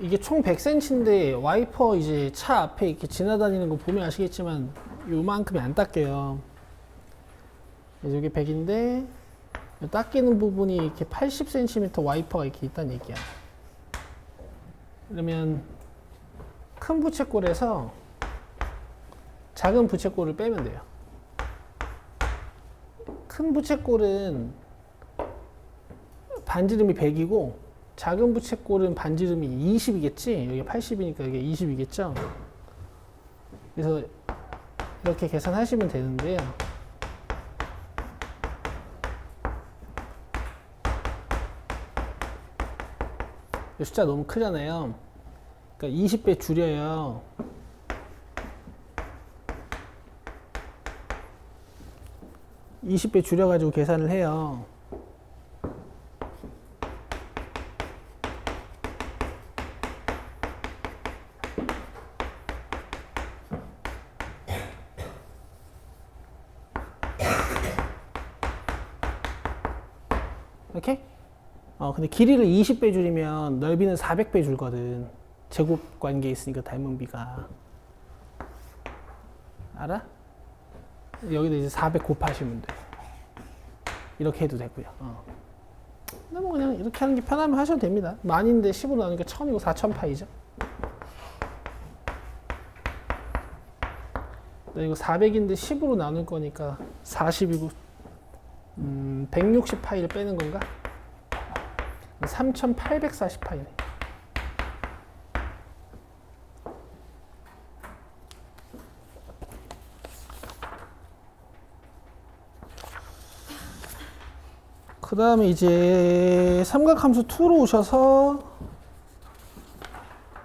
이게 총 100cm인데 와이퍼 이제 차 앞에 이렇게 지나다니는 거 보면 아시겠지만 요만큼이 안 닦여요. 그래서 이게 100인데 닦이는 부분이 이렇게 80cm 와이퍼가 이렇게 있다는 얘기야. 그러면 큰 부채꼴에서 작은 부채꼴을 빼면 돼요. 큰 부채꼴은 반지름이 100이고 작은 부채꼴은 반지름이 20이겠지? 여기 80이니까 여기 20이겠죠? 그래서 이렇게 계산하시면 되는데요. 이 숫자 너무 크잖아요. 그러니까 20배 줄여요. (20배) 줄여가지고 계산을 해요. 오케이? 근데 길이를 20배 줄이면 넓이는 400배 줄거든. 제곱 관계에 있으니까 닮은 비가. 알아? 여기다 이제 400 곱하시면 돼. 이렇게 해도 되고요. 근데 뭐 그냥 이렇게 하는 게 편하면 하셔도 됩니다. 만인데 10으로 나누니까 1000이고 4000파이죠. 이거 400인데 10으로 나눌 거니까 40이고 160파이를 빼는 건가? 3840파이네. 그 다음에 이제 삼각함수 2로 오셔서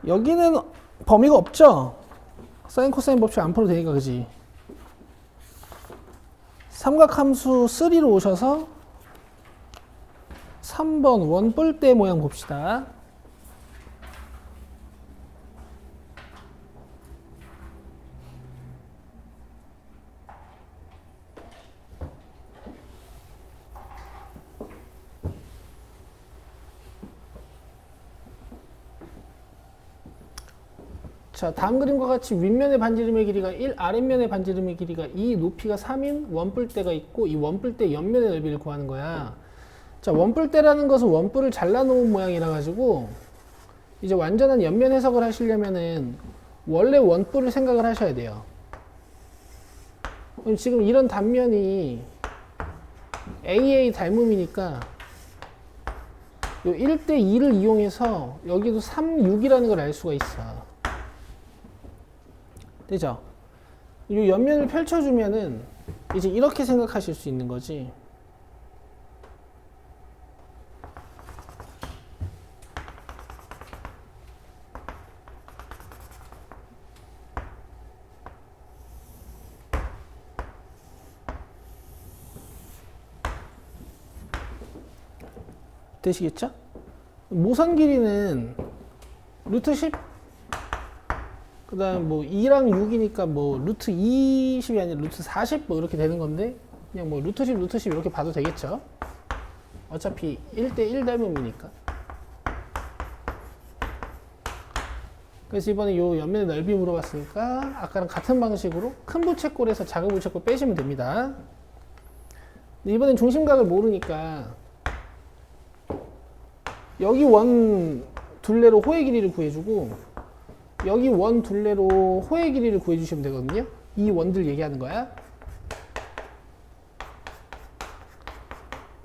여기는 범위가 없죠? 사인 코사인 법칙 안 풀어도 되니까, 그지? 삼각함수 3로 오셔서 3번 원뿔대 모양 봅시다. 자, 다음 그림과 같이 윗면의 반지름의 길이가 1, 아랫면의 반지름의 길이가 2, 높이가 3인 원뿔대가 있고 이 원뿔대 옆면의 넓이를 구하는 거야. 자, 원뿔대라는 것은 원뿔을 잘라놓은 모양이라 가지고 이제 완전한 옆면 해석을 하시려면은 원래 원뿔을 생각을 하셔야 돼요. 그럼 지금 이런 단면이 AA 닮음이니까 요 1대 2를 이용해서 여기도 3, 6이라는 걸 알 수가 있어. 되죠? 이 옆면을 펼쳐주면은 이제 이렇게 생각하실 수 있는 거지. 되시겠죠? 모선 길이는 루트 10, 그 다음 뭐 2랑 6이니까 뭐 루트 20이 아니라 루트 40 뭐 이렇게 되는 건데 그냥 뭐 루트 10, 루트 10 이렇게 봐도 되겠죠? 어차피 1대1 닮음이니까. 그래서 이번에 요 옆면의 넓이 물어봤으니까 아까랑 같은 방식으로 큰 부채꼴에서 작은 부채꼴 빼시면 됩니다. 근데 이번엔 중심각을 모르니까 여기 원 둘레로 호의 길이를 구해주고 여기 원 둘레로 호의 길이를 구해주시면 되거든요. 이 원들 얘기하는 거야.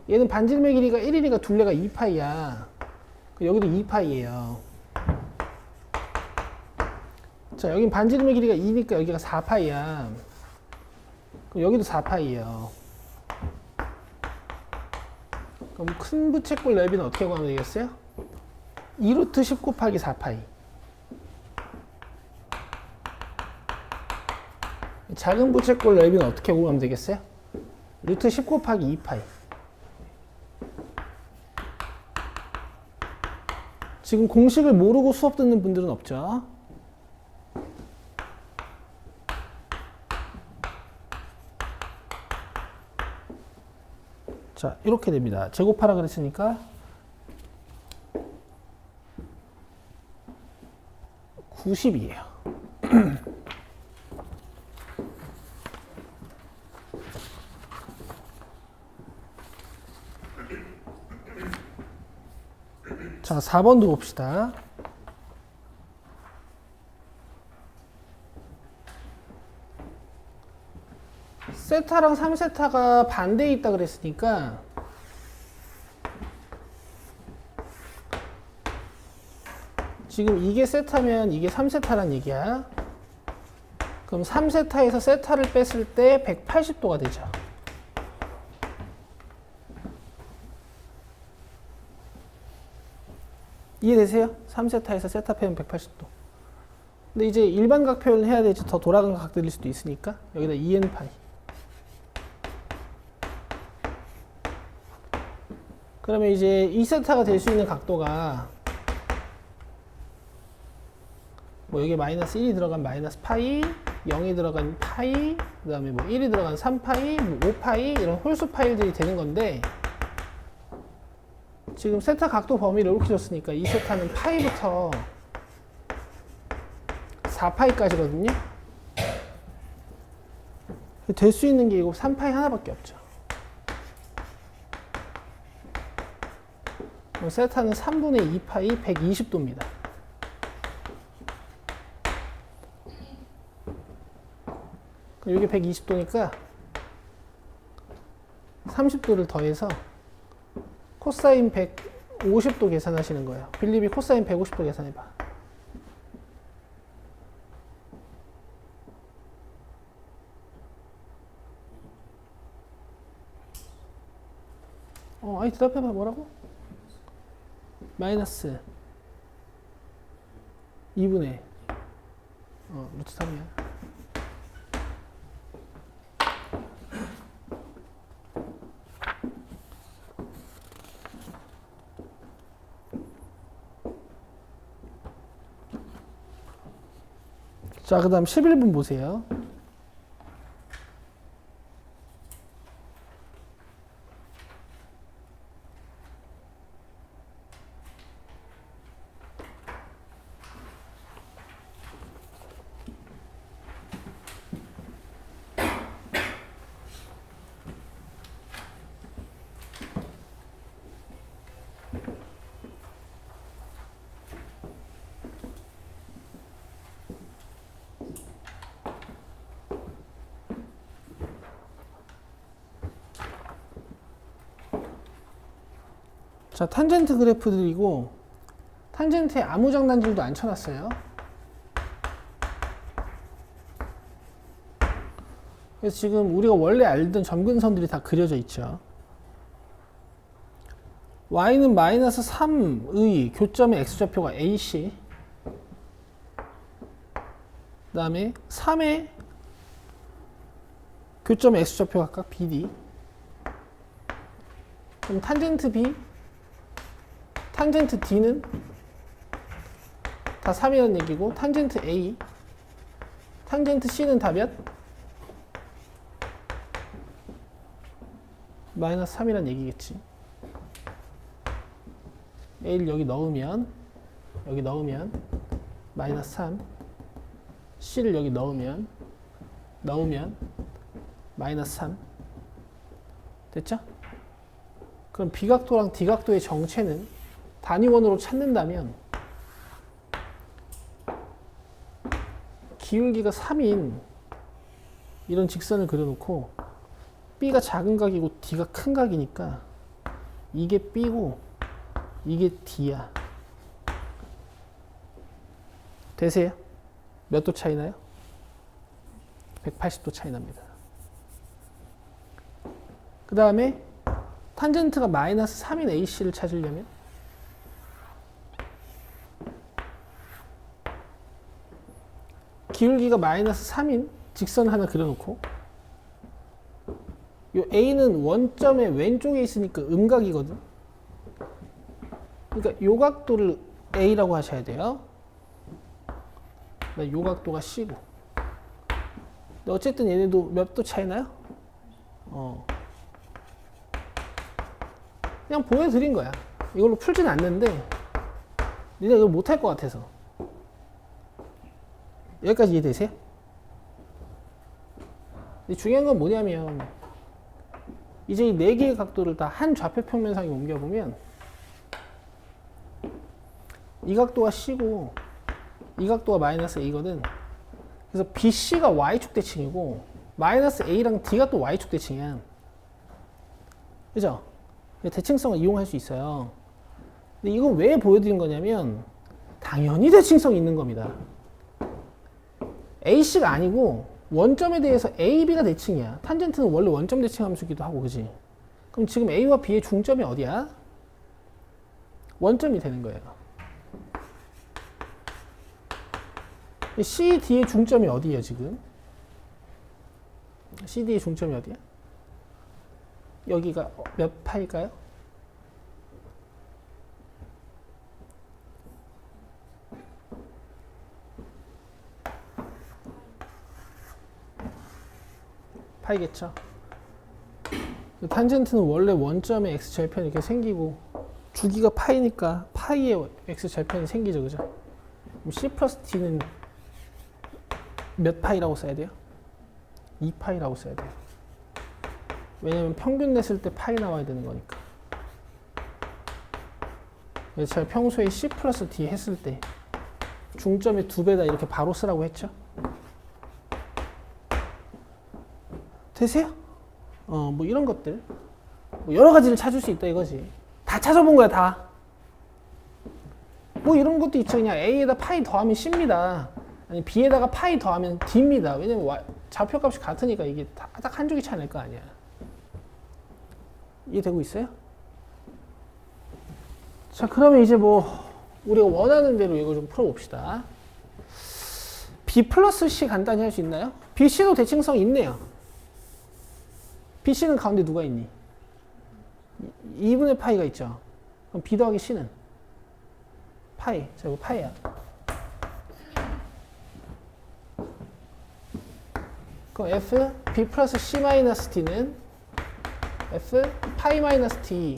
얘는 반지름의 길이가 1이니까 둘레가 2파이야. 여기도 2파이예요. 자, 여긴 반지름의 길이가 2니까 여기가 4파이야. 여기도 4파이예요. 그럼 큰 부채꼴 넓이는 어떻게 구하면 되겠어요? 2루트 10 곱하기 4파이. 작은 부채꼴 넓이는 어떻게 구하면 되겠어요? 루트 10 곱하기 2파이. 지금 공식을 모르고 수업 듣는 분들은 없죠? 자, 이렇게 됩니다. 제곱하라 그랬으니까 90이에요. 자, 4번도 봅시다. 세타랑 3세타가 반대에 있다 그랬으니까 지금 이게 세타면 이게 3세타란 얘기야. 그럼 3세타에서 세타를 뺐을 때 180도가 되죠. 이해되세요? 3세타에서 세타 빼면 180도. 근데 이제 일반각 표현을 해야 되지 더 돌아간 각들일 수도 있으니까 여기다 2n 파이. 그러면 이제 2세타가 될 수 있는 각도가 뭐 여기 마이너스 1이 들어간 마이너스 파이, 0이 들어간 파이, 그 다음에 뭐 1이 들어간 3파이, 뭐 5파이 이런 홀수 파일들이 되는 건데 지금 세타 각도 범위를 이렇게 줬으니까 이 세타는 파이부터 4파이까지거든요. 될 수 있는 게 이거 3파이 하나밖에 없죠. 세타는 3분의 2파이 120도입니다. 여기 120도니까 30도를 더해서 코사인 150도 계산하시는 거예요. 빌립이 코사인 150도 계산해봐. 아니 대답해봐. 뭐라고? 마이너스 2분의 루트 3이야. 자, 그 다음 11분 보세요. 자, 탄젠트 그래프들이고 탄젠트에 아무 장단질도 안 쳐놨어요. 그래서 지금 우리가 원래 알던 점근선들이 다 그려져 있죠. y는 마이너스 3의 교점의 x좌표가 AC, 그 다음에 3의 교점의 x좌표 각각 BD. 그럼 탄젠트 B, 탄젠트 D는 다 3이라는 얘기고, 탄젠트 A, 탄젠트 C는 다 몇? 마이너스 3이라는 얘기겠지. A를 여기 넣으면 마이너스 3, C를 여기 넣으면 마이너스 3. 됐죠? 그럼 B각도랑 D각도의 정체는 단위원으로 찾는다면 기울기가 3인 이런 직선을 그려놓고 B가 작은 각이고 D가 큰 각이니까 이게 B고 이게 D야. 되세요? 몇 도 차이 나요? 180도 차이 납니다. 그 다음에 탄젠트가 마이너스 3인 AC를 찾으려면 기울기가 마이너스 3인 직선 하나 그려놓고 요 A는 원점의 왼쪽에 있으니까 음각이거든. 그러니까 요 각도를 A라고 하셔야 돼요. 요 각도가 C고. 근데 어쨌든 얘네도 몇 도 차이 나요? 그냥 보여드린 거야. 이걸로 풀진 않는데 니네 이걸 못할 것 같아서 여기까지 이해되세요? 근데 중요한 건 뭐냐면 이제 이 네 개의 각도를 다 한 좌표 평면상에 옮겨보면 이 각도가 C고 이 각도가 마이너스 A거든. 그래서 BC가 Y축 대칭이고 마이너스 A랑 D가 또 Y축 대칭이야. 그죠? 대칭성을 이용할 수 있어요. 근데 이건 왜 보여드린 거냐면 당연히 대칭성이 있는 겁니다. AC가 아니고 원점에 대해서 AB가 대칭이야. 탄젠트는 원래 원점 대칭 함수기도 하고, 그지? 그럼 지금 A와 B의 중점이 어디야? 원점이 되는 거예요. C, D의 중점이 어디예요, 지금? C, D의 중점이 어디야? 여기가 몇 파일까요? 파이겠죠. 탄젠트는 원래 원점에 x절편이 이렇게 생기고 주기가 파이니까 파이에 x절편이 생기죠, 그죠? 그럼 c 플러스 d는 몇 파이라고 써야 돼요? 2파이라고 써야 돼요. 왜냐면 평균 냈을 때 파이 나와야 되는 거니까. 그래서 제가 평소에 c 플러스 d 했을 때 중점의 2배다 이렇게 바로 쓰라고 했죠. 되세요? 뭐 이런 것들. 뭐 여러 가지를 찾을 수 있다 이거지. 다 찾아본 거야, 다. 뭐 이런 것도 있죠. 그냥 A에다 파이 더하면 C입니다. 아니, B에다가 파이 더하면 D입니다. 왜냐면 좌표값이 같으니까 이게 딱 한 줄기 차이 날 거 아니야. 이해되고 있어요? 자, 그러면 이제 뭐 우리가 원하는 대로 이거 좀 풀어봅시다. B 플러스 C 간단히 할 수 있나요? BC도 대칭성 있네요. BC는 가운데 누가 있니? 2분의 파이가 있죠. 그럼 B 더하기 C는? 파이. 자, 이거 파이야. 그럼 F B 플러스 C 마이너스 D는 F 파이 마이너스 D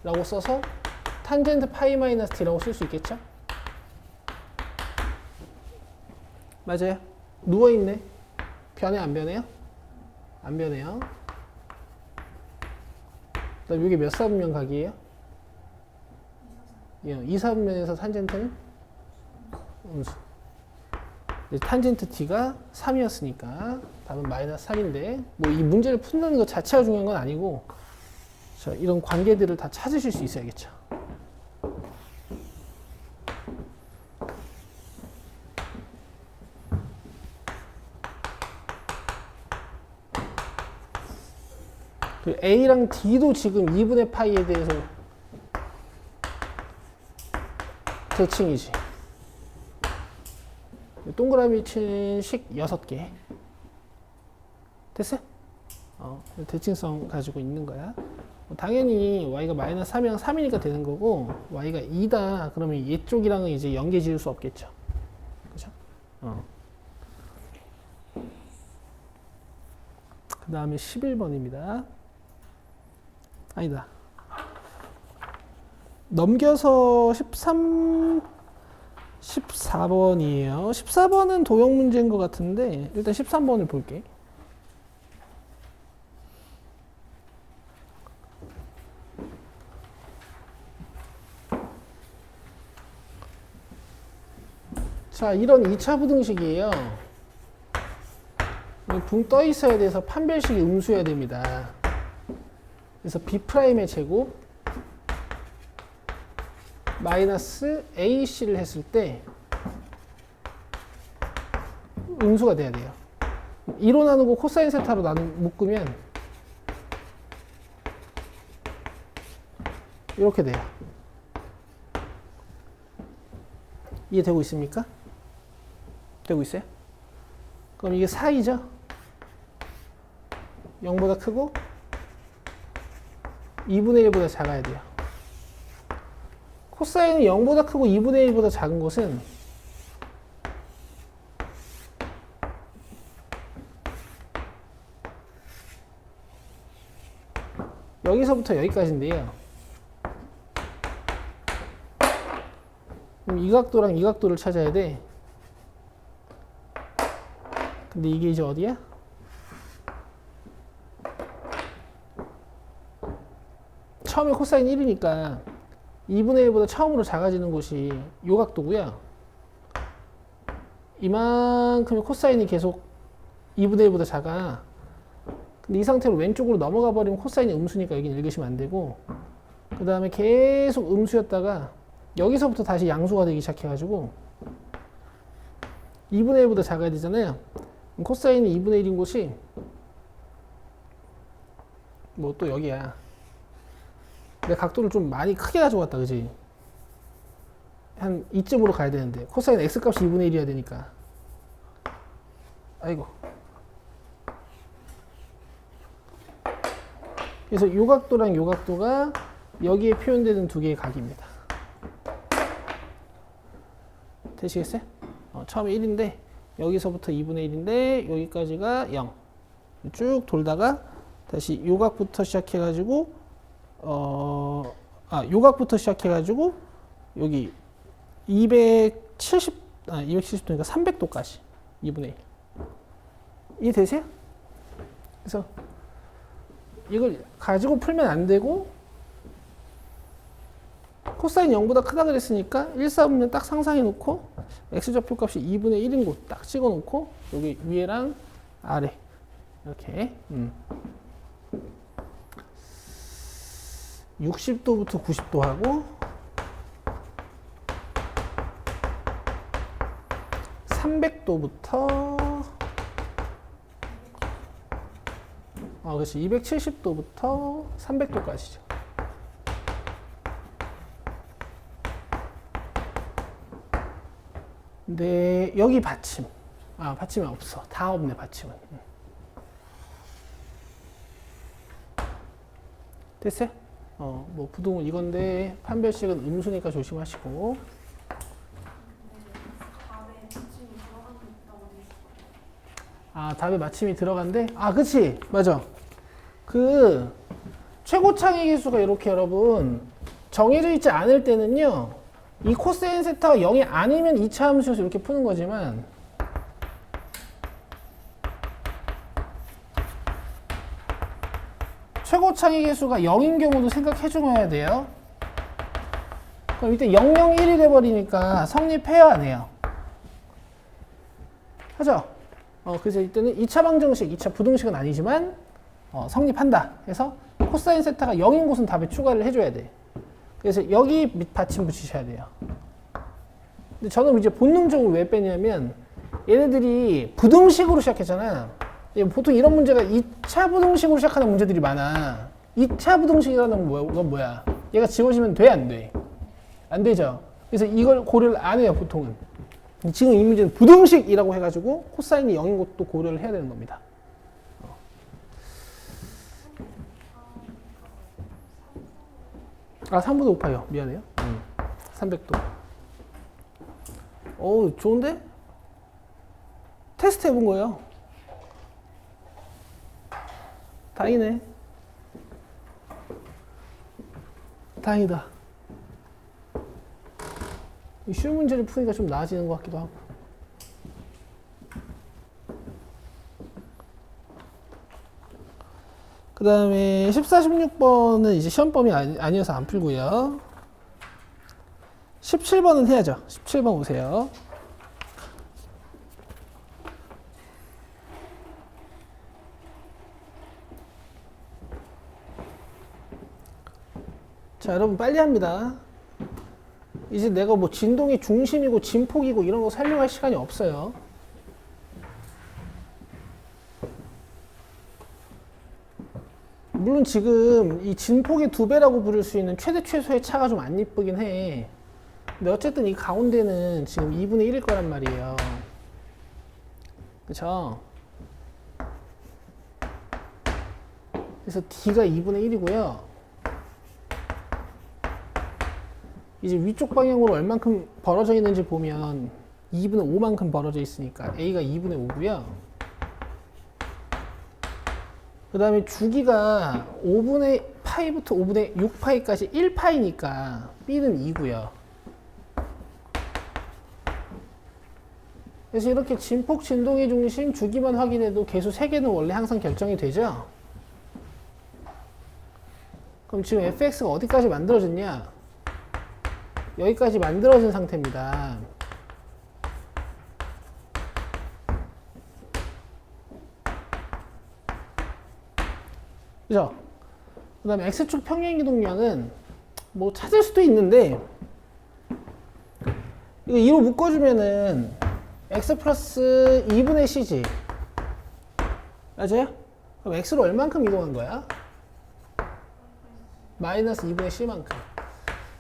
라고 써서 탄젠트 파이 마이너스 D라고 쓸 수 있겠죠? 맞아요? 누워있네. 변해 안 변해요? 안 변해요. 그다음 이게 몇 사분면 각이에요? 2사분면에서 탄젠트는 음수. 탄젠트 D가 3이었으니까 답은 마이너스 3인데 뭐 이 문제를 푼다는 것 자체가 중요한 건 아니고 자, 이런 관계들을 다 찾으실 수 있어야겠죠. A랑 D도 지금 2분의 파이에 대해서 대칭이지. 동그라미 친 식 6개. 됐어요? 대칭성 가지고 있는 거야. 당연히 y가 마이너스 3이랑 3이니까 되는 거고 y가 2다 그러면 이쪽이랑은 이제 연계 지을 수 없겠죠. 그죠? 그 다음에 11번입니다. 아니다. 넘겨서 14번이에요. 14번은 도형 문제인 것 같은데 일단 13번을 볼게. 자, 이런 2차 부등식이에요. 붕 떠 있어야 돼서 판별식이 음수여야 됩니다. 그래서 B'의 제곱 마이너스 AC를 했을 때 음수가 돼야 돼요. 2로 나누고 코사인 세타로 묶으면 이렇게 돼요. 이해되고 있습니까? 되고 있어요? 그럼 이게 4이죠? 0보다 크고 2분의 1보다 작아야 돼요. 코사인은 0보다 크고 2분의 1보다 작은 것은 여기서부터 여기까지인데요. 그럼 이 각도랑 이 각도를 찾아야 돼. 근데 이게 이제 어디야? 처음에 코사인 1이니까 2분의 1보다 처음으로 작아지는 곳이 요 각도고요. 이만큼의 코사인이 계속 2분의 1보다 작아. 근데 이 상태로 왼쪽으로 넘어가 버리면 코사인이 음수니까 여기는 읽으시면 안 되고, 그 다음에 계속 음수였다가 여기서부터 다시 양수가 되기 시작해가지고 2분의 1보다 작아야 되잖아요. 그럼 코사인이 2분의 1인 곳이 뭐 또 여기야. 내 각도를 좀 많이 크게 가져왔다, 그지? 한 이쯤으로 가야 되는데 코사인 x값이 2분의 1이어야 되니까. 아이고. 그래서 요 각도랑 요 각도가 여기에 표현되는 두 개의 각입니다. 되시겠어요? 처음에 1인데 여기서부터 2분의 1인데 여기까지가 0. 쭉 돌다가 다시 요 각부터 시작해가지고 요 각부터 시작해가지고 여기 270도니까 300도까지 2분의 1. 이해되세요? 그래서 이걸 가지고 풀면 안 되고, 코사인 0보다 크다 그랬으니까 1, 4분면 딱 상상해 놓고 x좌표값이 2분의 1인 곳 딱 찍어 놓고 여기 위에랑 아래 이렇게 60도부터 90도 하고 300도부터 그렇지 270도부터 300도까지죠. 근데 여기 받침 받침이 없어. 다 없네 받침은. 됐어요? 뭐 부동은 이건데 판별식은 음수니까 조심하시고. 답에 마침이 들어간대? 그치 맞아. 그 최고창의 개수가 이렇게 여러분 정해져 있지 않을 때는요, 이 코사인 세타가 0이 아니면 2차 함수여서 이렇게 푸는 거지만, 최고창의 개수가 0인 경우도 생각해 줘야 돼요. 그럼 이때 001이 돼버리니까 성립해요 안 해요? 하죠? 그래서 이때는 2차 방정식, 2차 부등식은 아니지만 성립한다 해서 코사인 세타가 0인 곳은 답에 추가를 해줘야 돼. 그래서 여기 밑 받침 붙이셔야 돼요. 근데 저는 이제 본능적으로 왜 빼냐면 얘네들이 부등식으로 시작했잖아. 보통 이런 문제가 2차 부등식으로 시작하는 문제들이 많아. 2차 부등식이라는 건 뭐야? 얘가 지워지면 돼, 안 돼? 안 되죠. 그래서 이걸 고려를 안 해요, 보통은. 지금 이 문제는 부등식이라고 해가지고 코사인이 0인 것도 고려를 해야 되는 겁니다. 3보다 높아요. 미안해요. 300도. 좋은데? 테스트 해본 거예요. 다행이네. 다행이다. 쉬운 문제를 푸니까 좀 나아지는 것 같기도 하고. 그 다음에 14, 16번은 이제 시험 범위 아니어서 안 풀고요. 17번은 해야죠. 17번 보세요. 자, 여러분 빨리 합니다. 이제 내가 뭐 진동의 중심이고 진폭이고 이런 거 설명할 시간이 없어요. 물론 지금 이 진폭의 2배라고 부를 수 있는 최대 최소의 차가 좀 안 이쁘긴 해. 근데 어쨌든 이 가운데는 지금 2분의 1일 거란 말이에요. 그쵸? 그래서 D가 2분의 1이고요. 이제 위쪽 방향으로 얼만큼 벌어져 있는지 보면 2분의 5만큼 벌어져 있으니까 A가 2분의 5고요. 그 다음에 주기가 5분의 파이부터 5분의 6파이까지 1파이니까 B는 2고요. 그래서 이렇게 진폭, 진동의 중심, 주기만 확인해도 계수 3개는 원래 항상 결정이 되죠? 그럼 지금 fx가 어디까지 만들어졌냐? 여기까지 만들어진 상태입니다. 그죠? 그 다음에 x축 평행이동량은 뭐 찾을 수도 있는데 이거 2로 묶어주면은 x 플러스 2분의 c지. 맞아요? 그럼 x로 얼만큼 이동한 거야? 마이너스 2분의 c만큼.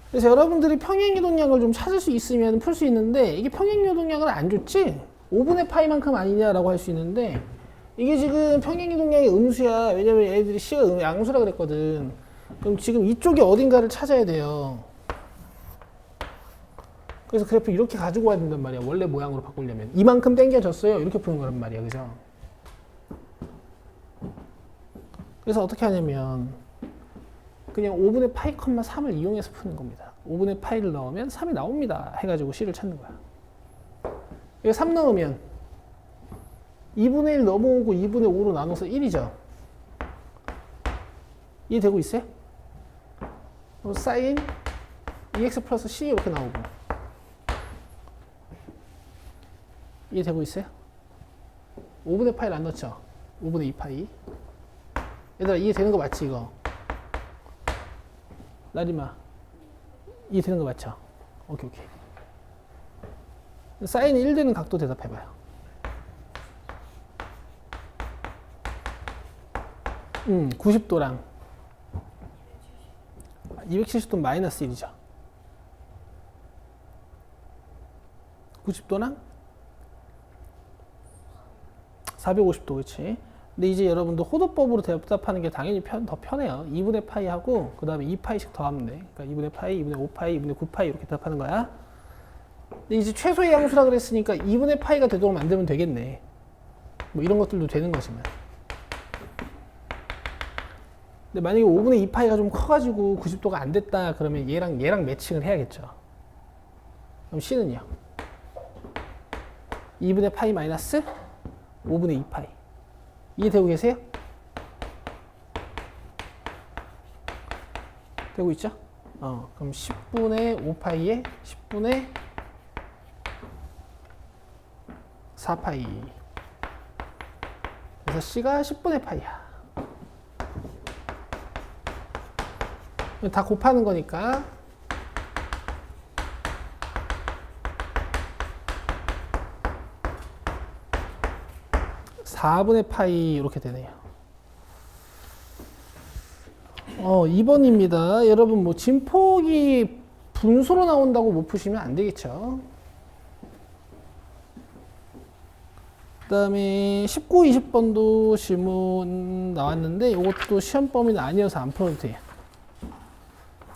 그래서 여러분들이 평행이동량을 좀 찾을 수 있으면 풀 수 있는데 이게 평행이동량은 안 줬지? 5분의 파이만큼 아니냐라고 할 수 있는데 이게 지금 평행이동량이 음수야. 왜냐면 얘네들이 c가 양수라 그랬거든. 그럼 지금 이쪽이 어딘가를 찾아야 돼요. 그래서 그래프 이렇게 가지고 와야 된단 말이야. 원래 모양으로 바꾸려면. 이만큼 당겨졌어요. 이렇게 푸는 거란 말이야. 그죠? 그래서 어떻게 하냐면 그냥 5분의 파이, 3을 이용해서 푸는 겁니다. 5분의 파이를 넣으면 3이 나옵니다. 해가지고 c를 찾는 거야. 이거 3 넣으면 2분의 1 넘어오고 2분의 5로 나눠서 1이죠. 이해되고 있어요? 사인 2x 플러스 c 이렇게 나오고. 이해되고 있어요? 5분의 파이를 안 넣죠? 5분의 2파이. 얘들아 이해되는 거 맞지 이거? 나리마 이해되는 거 맞죠? 오케이. 사인 1 되는 각도 대답해봐요. 90도랑 270도 마이너스 1이죠. 90도랑 450도, 그치? 근데 이제 여러분도 호도법으로 대답하는 게 당연히 더 편해요. 2분의 파이 하고, 그 다음에 2파이씩 더하면 돼. 그러니까 2분의 파이, 2분의 5파이, 2분의 9파이 이렇게 대답하는 거야. 근데 이제 최소의 양수라 그랬으니까 2분의 파이가 되도록 만들면 되겠네. 뭐 이런 것들도 되는 거지만. 근데 만약에 5분의 2파이가 좀 커가지고 90도가 안 됐다 그러면 얘랑 매칭을 해야겠죠. 그럼 C는요? 2분의 파이 마이너스 5분의 2파이. 이해되고 계세요? 되고 있죠? 그럼 10분의 5파이에 10분의 4파이. 그래서 C가 10분의 파이야. 다 곱하는 거니까 4분의 파이 이렇게 되네요. 2번입니다. 여러분 뭐 진폭이 분수로 나온다고 못 푸시면 안 되겠죠. 그 다음에 19, 20번도 질문 나왔는데 이것도 시험 범위는 아니어서 안 풀어도 돼요.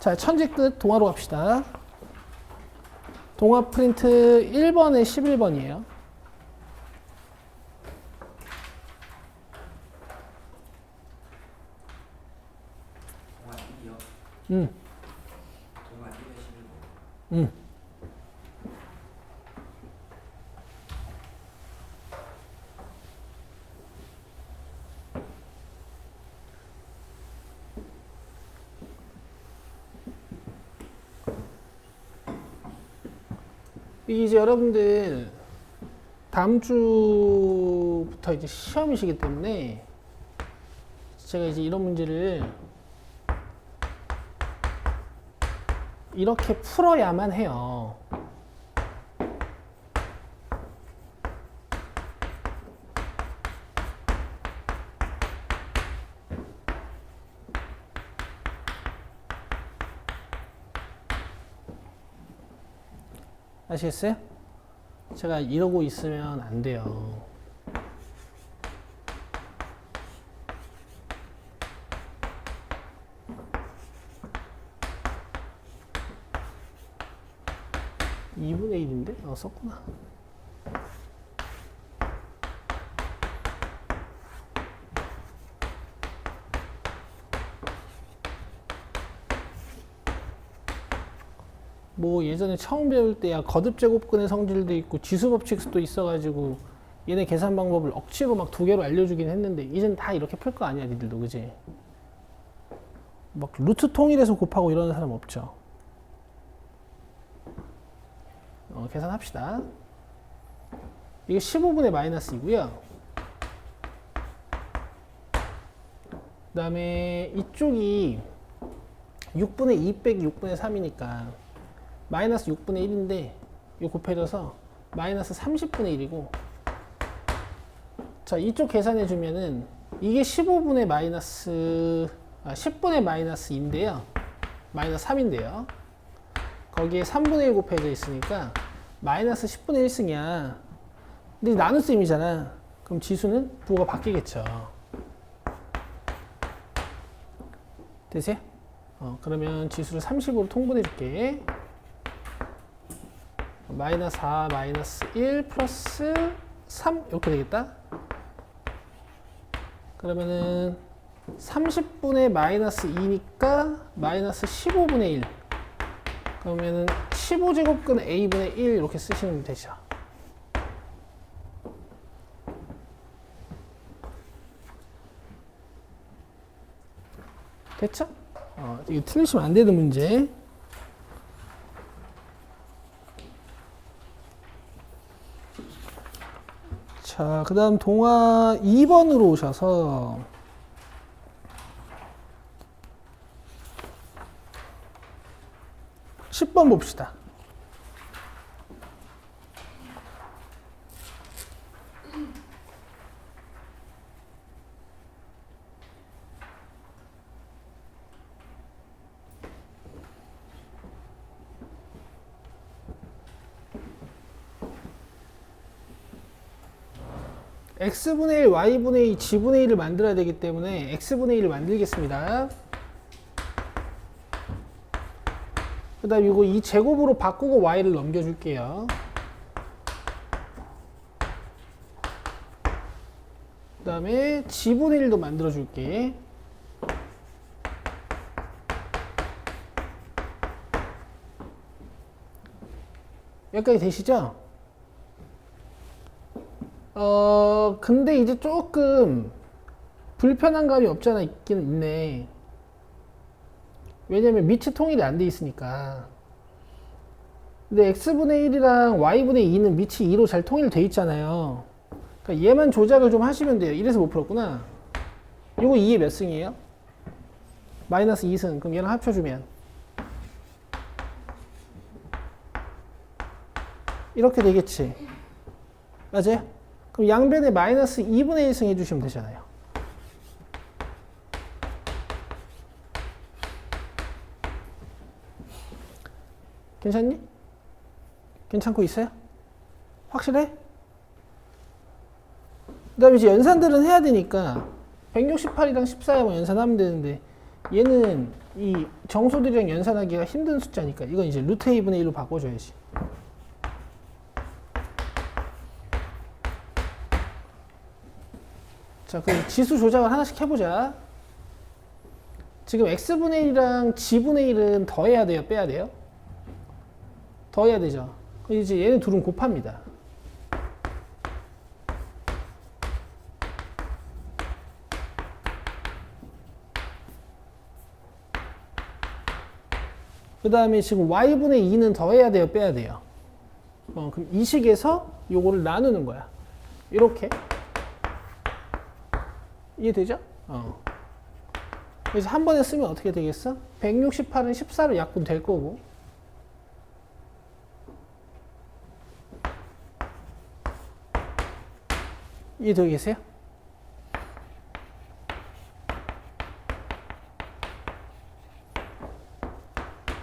자, 천재 끝 동화로 갑시다. 동화 프린트 1번에 11번이에요. 동화 1에 11번. 이제 여러분들 다음 주부터 이제 시험이시기 때문에 제가 이제 이런 문제를 이렇게 풀어야만 해요. 아시겠어요? 제가 이러고 있으면 안 돼요. (2분의 1인데) 썼구나. 뭐 예전에 처음 배울 때야 거듭 제곱근의 성질도 있고 지수 법칙도 있어가지고 얘네 계산 방법을 억지로 막 2개로 알려주긴 했는데 이젠 다 이렇게 풀 거 아니야 니들도 그지? 막 루트 통일해서 곱하고 이러는 사람 없죠. 계산합시다. 이게 15분의 마이너스이고요. 그 다음에 이쪽이 6분의 2 빼기 6분의 3이니까 마이너스 6분의 1인데 이거 곱해져서 마이너스 30분의 1이고 자 이쪽 계산해 주면은 이게 15분의 마이너스 10분의 마이너스 2인데요 마이너스 3인데요 거기에 3분의 1 곱해져 있으니까 마이너스 10분의 1승이야. 근데 나눗셈이잖아. 그럼 지수는 부호가 바뀌겠죠. 되세요? 그러면 지수를 30으로 통분해 줄게. 마이너스 4, 마이너스 1, 플러스 3 이렇게 되겠다. 그러면은 30분의 마이너스 2니까 마이너스 15분의 1. 그러면은 15제곱근 a분의 1 이렇게 쓰시면 되죠. 됐죠? 이거 틀리시면 안 되는 문제. 자, 그 다음 동화 2번으로 오셔서 10번 봅시다. x분의 1, y분의 2, g분의 1을 만들어야 되기 때문에 x분의 1을 만들겠습니다. 그 다음 이거 이 제곱으로 바꾸고 y를 넘겨줄게요. 그 다음에 g분의 1도 만들어줄게. 여기까지 되시죠? 근데 이제 조금 불편한 감이 없잖아 있긴 있네. 왜냐면 밑이 통일이 안 돼 있으니까. 근데 x분의 1이랑 y분의 2는 밑이 2로 잘 통일돼 있잖아요. 그러니까 얘만 조작을 좀 하시면 돼요. 이래서 못 풀었구나. 이거 2의 몇 승이에요? 마이너스 2승. 그럼 얘랑 합쳐주면 이렇게 되겠지. 맞아요? 그럼 양변에 마이너스 2분의 1승 해주시면 되잖아요. 괜찮니? 괜찮고 있어요? 확실해? 그 다음에 이제 연산들은 해야 되니까 168이랑 14만 연산하면 되는데 얘는 이 정수들이랑 연산하기가 힘든 숫자니까 이건 이제 루트 a분의 1로 바꿔줘야지. 자, 그럼 지수 조작을 하나씩 해보자. 지금 x분의 1이랑 g분의 1은 더해야 돼요? 빼야 돼요? 더해야 되죠. 그럼 이제 얘네 둘은 곱합니다. 그 다음에 지금 y분의 2는 더해야 돼요? 빼야 돼요? 그럼 이 식에서 요거를 나누는 거야. 이렇게. 이해되죠? 그래서 한 번에 쓰면 어떻게 되겠어? 168은 14로 약분될 거고 이해되겠어요?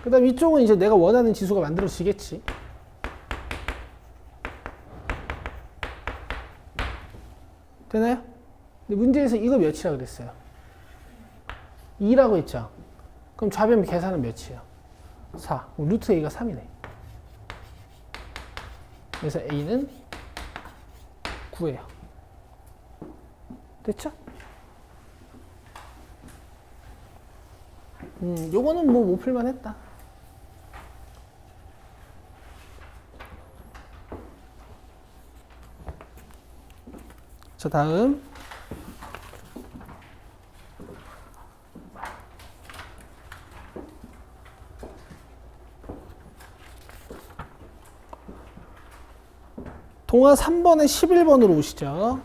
그 다음 이쪽은 이제 내가 원하는 지수가 만들어지겠지. 되나요? 근데 문제에서 이거 몇이라 그랬어요? 2라고 했죠? 그럼 좌변 계산은 몇이에요? 4. 그럼 루트 a가 3이네. 그래서 a는 9예요. 됐죠? 요거는 뭐 못 풀만 했다. 자, 다음. 동화 3번에 11번으로 오시죠.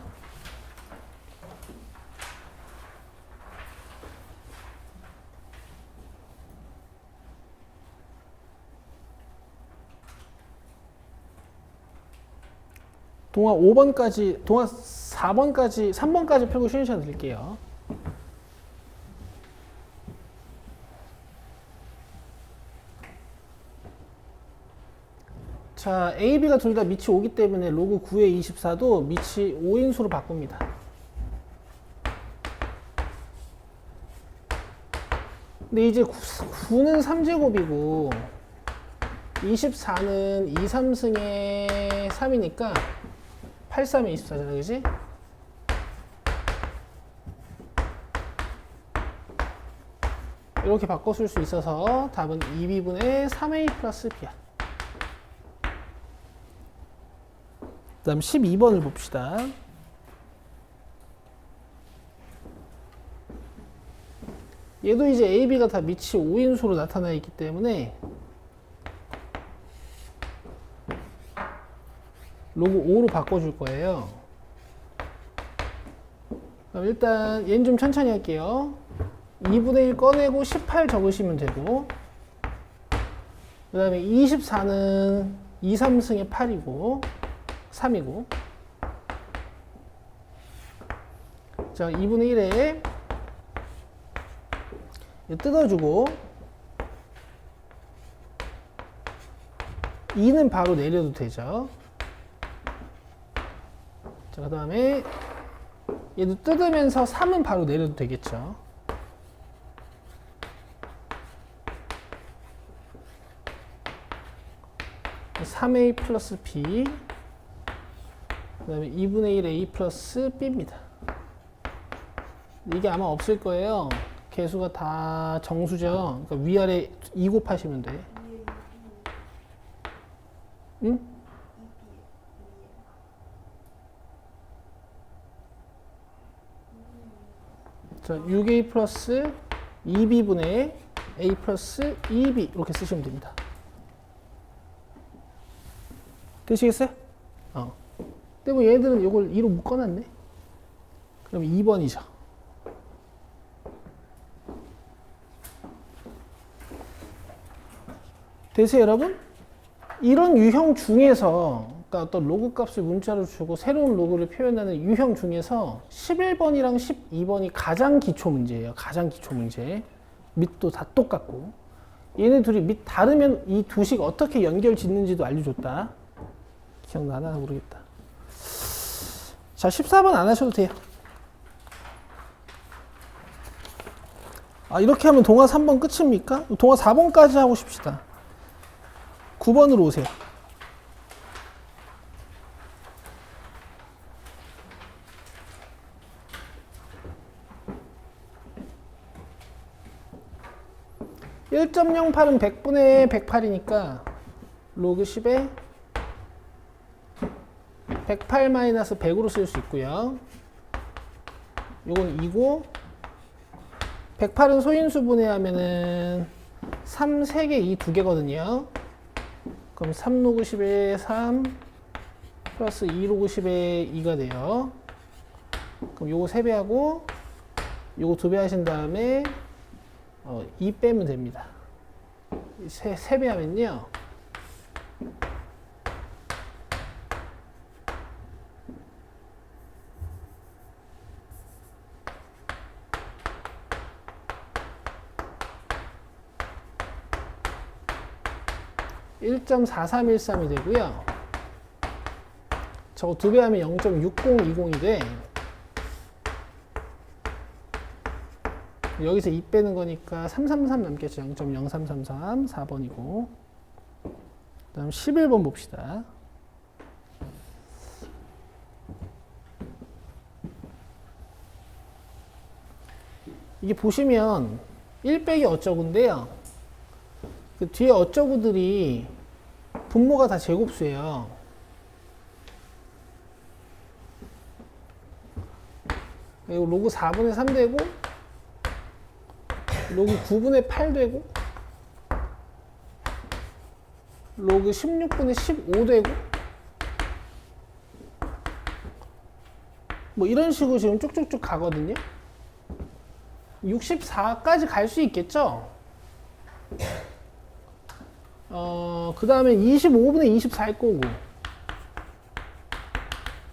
동화 5번까지, 동화 4번까지, 3번까지 펴고 쉬는 시간 드릴게요. 자, A, B가 둘 다 밑이 5기 때문에 로그 9의 24도 밑이 5인수로 바꿉니다. 근데 이제 9는 3제곱이고 24는 2, 3승의 3이니까 8, 3의 24잖아, 그지? 이렇게 바꿔 쓸 수 있어서 답은 2B분의 3A 플러스 B야. 그 다음 12번을 봅시다. 얘도 이제 A, B가 다 밑이 5인수로 나타나 있기 때문에 로그 5로 바꿔줄 거예요. 그럼 일단 얘는 좀 천천히 할게요. 2분의 1 꺼내고 18 적으시면 되고, 그 다음에 24는 2, 3승의 8이고 3이고, 자, 2분의 1에 뜯어주고 2는 바로 내려도 되죠. 자, 그 다음에 얘도 뜯으면서 3은 바로 내려도 되겠죠. (3a) 플러스 b, 그 다음에 2분의 1 a 플러스 b입니다. 이게 아마 없을 거예요. 개수가 다 정수죠. 그러니까 위아래 2 곱하시면 돼. 응? 자, 6a 플러스 2b분의 a 플러스 2b 이렇게 쓰시면 됩니다. 되시겠어요? 근데 뭐 얘들은 이걸 2로 묶어놨네. 그럼 2번이죠. 되세요, 여러분? 이런 유형 중에서, 그러니까 어떤 로그 값을 문자로 주고 새로운 로그를 표현하는 유형 중에서 11번이랑 12번이 가장 기초 문제예요. 가장 기초 문제. 밑도 다 똑같고. 얘네 둘이 밑 다르면 이 두식 어떻게 연결 짓는지도 알려줬다. 기억나나? 모르겠다. 자, 14번 안 하셔도 돼요. 이렇게 하면 동화 3번 끝입니까? 동화 4번까지 하고 싶시다. 9번으로 오세요. (1.08은) 100분의 108이니까 로그 10에 108-100으로 쓸 수 있고요. 요건 2고, 108은 소인수 분해하면은 3 3개, 2 2개거든요. 그럼 3 로그 10에 3 플러스 2 로그 10에 2가 돼요. 그럼 요거 3배하고 요거 2배 하신 다음에 2 빼면 됩니다. 3배 하면요, (1.4313이) 되고요. 저거 2배 하면 0.6020이 돼. 여기서 2 빼는 거니까 333 남겠죠. 0.0333 4번이고. 그 다음 11번 봅시다. 이게 보시면 1 빼기 어쩌구인데요, 그 뒤에 어쩌구들이 분모가 다 제곱수예요. 그리고 로그 4분의 3 되고 로그 9분의 8 되고 로그 16분의 15 되고 뭐 이런 식으로 지금 쭉쭉쭉 가거든요. 64까지 갈 수 있겠죠? 그 다음에 25분의 24일 거고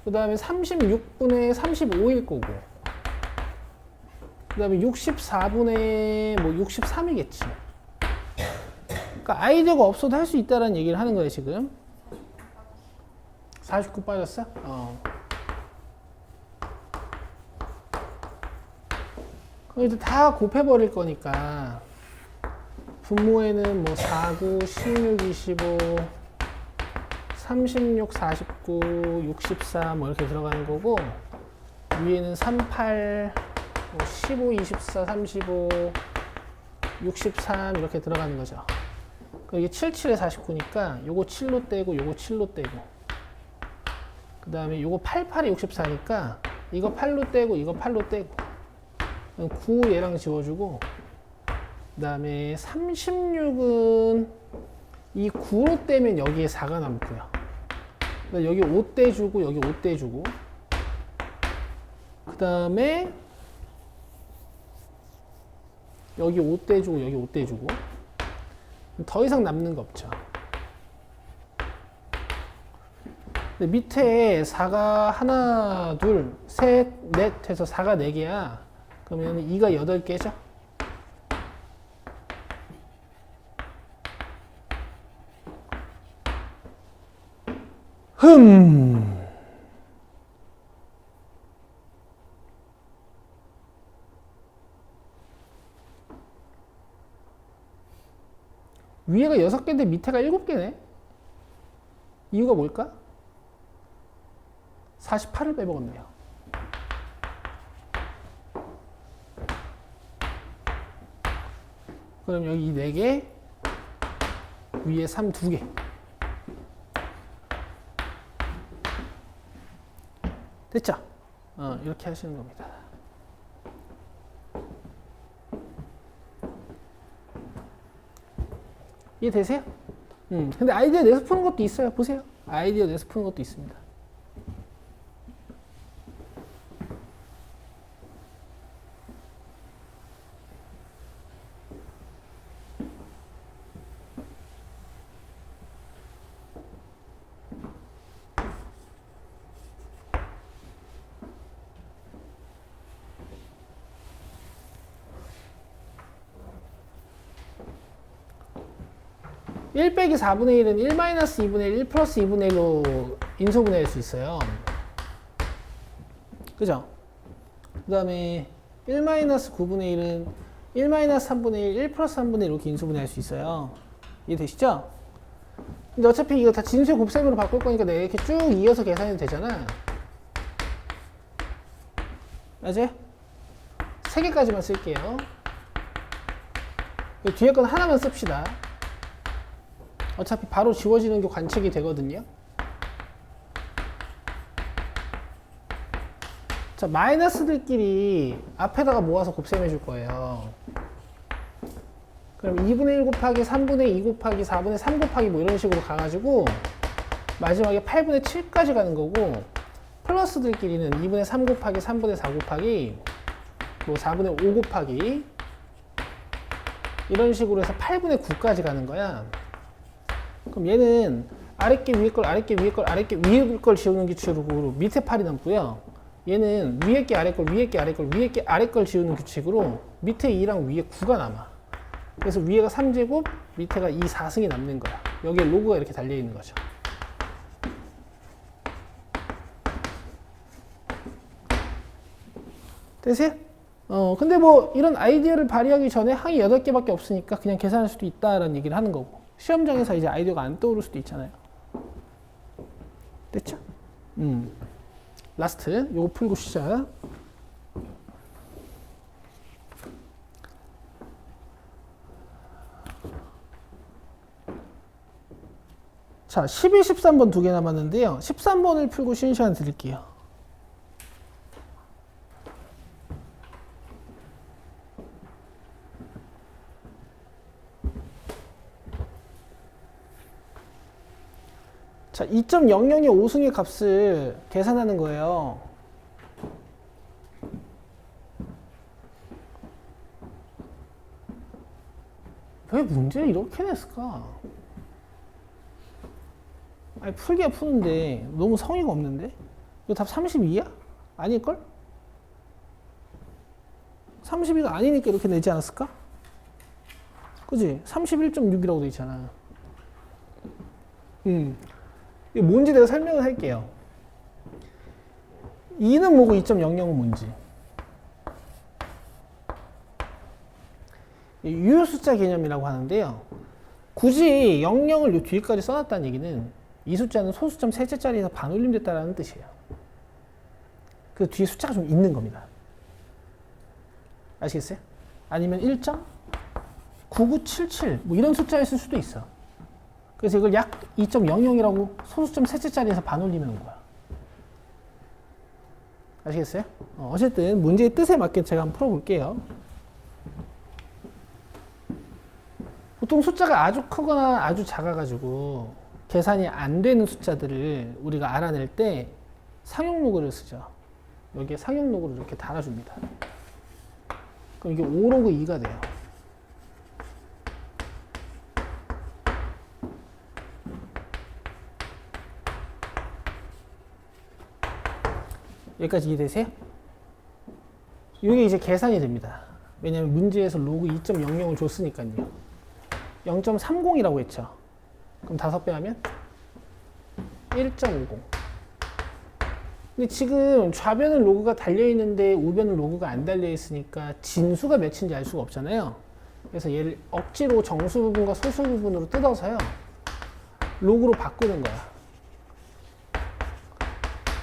그 다음에 36분의 35일 거고 그 다음에 64분의 뭐 63이겠지. 그러니까 아이디어가 없어도 할 수 있다는 얘기를 하는 거예요 지금. 49 빠졌어? 그럼 다 곱해버릴 거니까 분모에는 뭐 49, 16, 25, 36, 49, 64 뭐 이렇게 들어가는 거고 위에는 38, 뭐 15, 24, 35, 63 이렇게 들어가는 거죠. 이게 77에 49니까 요거 7로 떼고 요거 7로 떼고 그 다음에 요거 88에 64니까 이거 8로 떼고 이거 8로 떼고 9 얘랑 지워주고 그 다음에 36은 이 9로 떼면 여기에 4가 남고요. 여기 5 떼주고 여기 5 떼주고 그 다음에 여기 5 떼주고 여기 5 떼주고 더 이상 남는 거 없죠. 근데 밑에 4가 하나, 둘, 셋, 넷 해서 4가 4개야. 그러면 2가 8개죠. 위에가 6개인데 밑에가 7개네. 이유가 뭘까? 48을 빼먹었네요. 그럼 여기 4개, 위에 3 2개. 됐죠? 이렇게 하시는 겁니다. 이해되세요? 근데 아이디어 내서 푸는 것도 있어요. 보세요. 아이디어 내서 푸는 것도 있습니다. (1 빼기 4분의 1은 1 마이너스 2분의 1, 1 플러스 2분의 1로 인소분해할 수 있어요. 그죠? 그 다음에 1 마이너스 9분의 1은 1 마이너스 3분의 1, 1 플러스 3분의 1 이렇게 인소분해할 수 있어요. 이해되시죠? 근데 어차피 이거 다 진수의 곱셈으로 바꿀 거니까 내가 이렇게 쭉 이어서 계산해도 되잖아. 맞아요? 3개까지만 쓸게요. 뒤에 건 하나만 씁시다. 어차피 바로 지워지는 게 관측이 되거든요. 자, 마이너스들끼리 앞에다가 모아서 곱셈해 줄 거예요. 그럼 2분의 1 곱하기 3분의 2 곱하기 4분의 3 곱하기 뭐 이런 식으로 가가지고 마지막에 8분의 7까지 가는 거고 플러스들끼리는 2분의 3 곱하기 3분의 4 곱하기 뭐 4분의 5 곱하기 이런 식으로 해서 8분의 9까지 가는 거야. 그럼 얘는 아랫게 위에 걸 아랫게 위에 걸 아랫게 위에 걸 지우는 규칙으로 밑에 8이 남고요. 얘는 위에 게 아래 걸 위에 게 아래 걸 위에 게 아래 걸 지우는 규칙으로 밑에 2랑 위에 9가 남아. 그래서 위에가 3제곱 밑에가 2, 4승이 남는 거야. 여기에 로그가 이렇게 달려 있는 거죠. 되세요? 근데 뭐 이런 아이디어를 발휘하기 전에 항이 8개밖에 없으니까 그냥 계산할 수도 있다라는 얘기를 하는 거고. 시험장에서 이제 아이디어가 안 떠오를 수도 있잖아요. 됐죠? 라스트 요거 풀고 시작. 자, 12, 13번 2개 남았는데요. 13번을 풀고 쉬는 시간 드릴게요. 자, 2.00의 5승의 값을 계산하는 거예요. 왜 문제를 이렇게 냈을까? 아니, 풀기야 푸는데 너무 성의가 없는데? 이거 답 32야? 아닐걸? 32가 아니니까 이렇게 내지 않았을까? 그지? 31.6이라고 돼 있잖아. 이게 뭔지 내가 설명을 할게요. 2는 뭐고 2.00은 뭔지. 유효 숫자 개념이라고 하는데요. 굳이 00을 요 뒤까지 써놨다는 얘기는 이 숫자는 소수점 셋째 자리에서 반올림됐다는 뜻이에요. 그 뒤에 숫자가 좀 있는 겁니다. 아시겠어요? 아니면 1.9977 뭐 이런 숫자였을 수도 있어. 그래서 이걸 약 2.00이라고 소수점 셋째 자리에서 반올림해 놓은 거야. 아시겠어요? 어쨌든 문제의 뜻에 맞게 제가 한번 풀어볼게요. 보통 숫자가 아주 크거나 아주 작아가지고 계산이 안 되는 숫자들을 우리가 알아낼 때 상용로그를 쓰죠. 여기에 상용로그를 이렇게 달아줍니다. 그럼 이게 5로그 2가 돼요. 여기까지 이해되세요? 이게 이제 계산이 됩니다. 왜냐면 문제에서 로그 2.00을 줬으니까요. 0.30이라고 했죠. 그럼 5배 하면 1.50. 근데 지금 좌변은 로그가 달려있는데 우변은 로그가 안 달려있으니까 진수가 몇인지 알 수가 없잖아요. 그래서 얘를 억지로 정수 부분과 소수 부분으로 뜯어서요. 로그로 바꾸는 거야.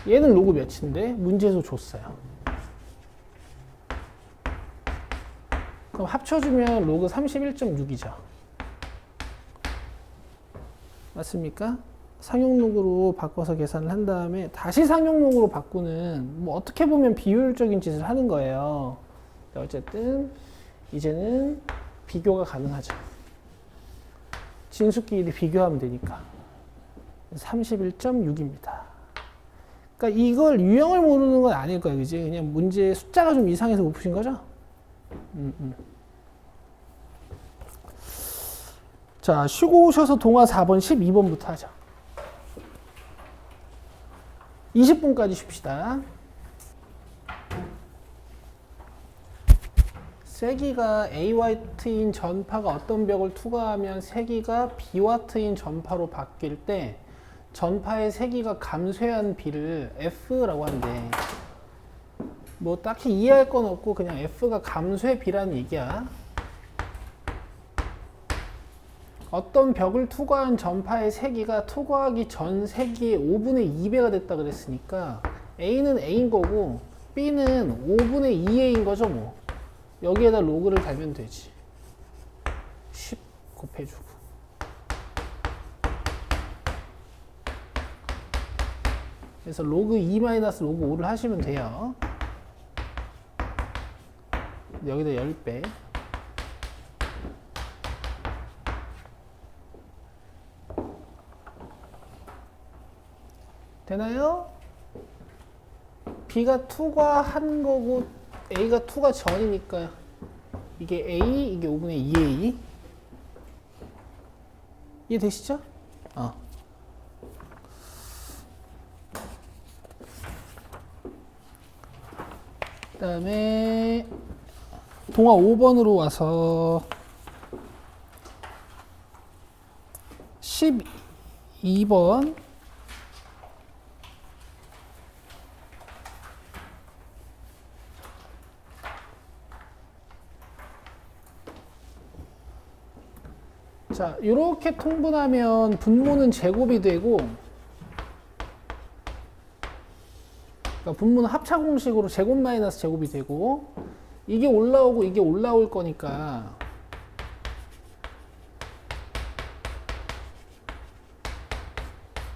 얘는 로그 몇인데 문제에서 줬어요. 그럼 합쳐주면 로그 31.6이죠. 맞습니까? 상용로그로 바꿔서 계산을 한 다음에 다시 상용로그로 바꾸는 뭐 어떻게 보면 비효율적인 짓을 하는 거예요. 어쨌든 이제는 비교가 가능하죠. 진수끼리 비교하면 되니까 31.6입니다. 그러니까 이걸 유형을 모르는 건 아닐 거예요. 그지? 그냥 문제 숫자가 좀 이상해서 못 푸신 거죠? 자, 쉬고 오셔서 동화 4번, 12번부터 하죠. 20분까지 쉽시다. 세기가 A와트인 전파가 어떤 벽을 투과하면 세기가 B와트인 전파로 바뀔 때 전파의 세기가 감쇄한 B를 F라고 하는데 뭐 딱히 이해할 건 없고 그냥 F가 감쇄 B라는 얘기야. 어떤 벽을 투과한 전파의 세기가 투과하기 전 세기의 5분의 2배가 됐다 그랬으니까 A는 A인 거고 B는 5분의 2A인 거죠 뭐. 여기에다 로그를 달면 되지. 10 곱해주고. 그래서 로그 2 마이너스 로그 5를 하시면 돼요. 여기다 10배. 되나요? B가 투과한 거고 A가 투과 전이니까 이게 A, 이게 5분의 2A. 이해되시죠? 그 다음에 동화 5번으로 와서 12번 자, 이렇게 통분하면 분모는 제곱이 되고 그러니까 분모는 합차 공식으로 제곱 마이너스 제곱이 되고 이게 올라오고 이게 올라올 거니까